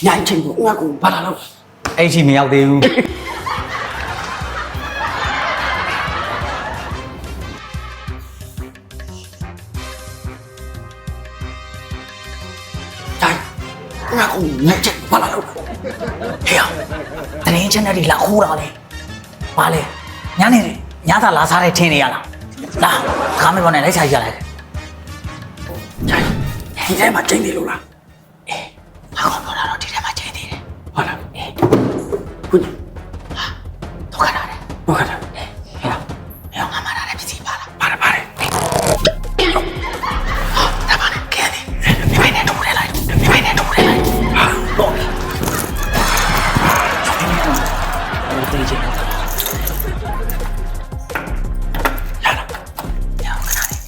ညာချင်းကိုငါ့ကိုဘာလာလို့ အဲ့ချီမရောက်သေးဘူး တိုင်းငါ့ကိုညာချင်းဘာလာလို့ ဟေ့အောင်တရင်ချင်းတွေလာခိုးတာလေဘာလဲညနေညသာလာစားတဲ့ထင်းတွေရလားလာခါမေပေါ်နဲ့လိုက်ချရလိုက် တိုင်းဒီထဲမှာချင်းနေလို့လား ဟာကောင်ပေါ်လာတော့ဒီထဲမှာချင်းသေးတယ် ဟုတ်လား အေး ခု တော့ခဏတယ် ဘောခတာ ဟေ့အောင်ငါမလာတဲ့ပစ္စည်းပါလား ပါတယ်ပါတယ် ဒါပါနဲ့ကဲတယ်မိမိုင်းနဲ့ထုတ်ရဲလိုက်မိမိုင်းနဲ့ထုတ်ရဲလိုက်ဟာတော့ဟုတ်တယ်ချင်းတော့ ရလား ညောင်းခဏလေး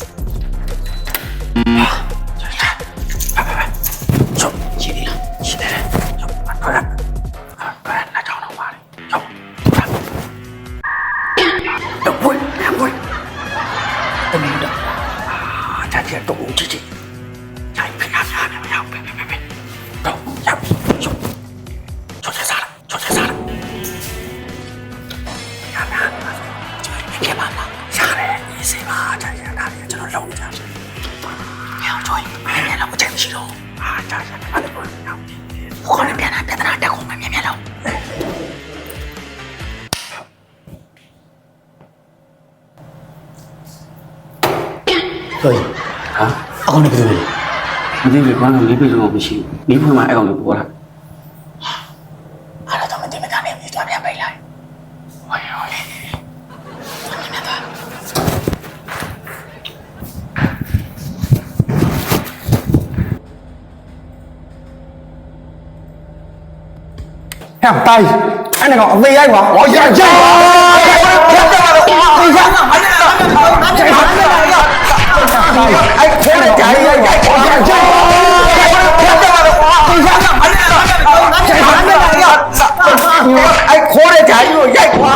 ကျော်ရှိသေးလားရှိတယ်ကျော်ဟုတ်လားလာကြောင်းတော့ပါလေကျော်တော့ဘွေဘွေ တမီးတော့ ဒါကြတော့ဦးကြည့်ကြည့်ညာဖျားဖျားနေမရောက်ပဲတော့ရောက်ကျော်စားလားကဲပါလား စားတယ်ဒီစိပါကြာကြာဒါလည်းကျွန်တော်လုံးကြတယ် ညောင်းချိုးမြန်မြန်လောက်အချိန်မရှိတော့ ကြာကြာအဲ့ဒါကိုနောက် ခေါင်းနဲ့ပြန်လာပြဿနာတက်ကုန်မြန်မြန်လောက် 对，啊，阿公那个对不对？မသိဘူးကွာငါလေးပြေလို့မရှိဘူးမိဖွင့်မှာအဲ့ကောင်လေးပေါ်လာ အားတော့မတင်မကနေပြီသွားပြန်ပိတ်လိုက်ဟောရောလေမြန်မြန်သွား ဟဲ့တိုင်းအဲ့ဒါကအသေးရိုက်ပါဟောရရရအဲ့ခဲနဲ့ဂျာရီရိုက်ပါဟောရရအဲ့ခေါ်တဲ့ဂျာရီကိုရိုက်ပါ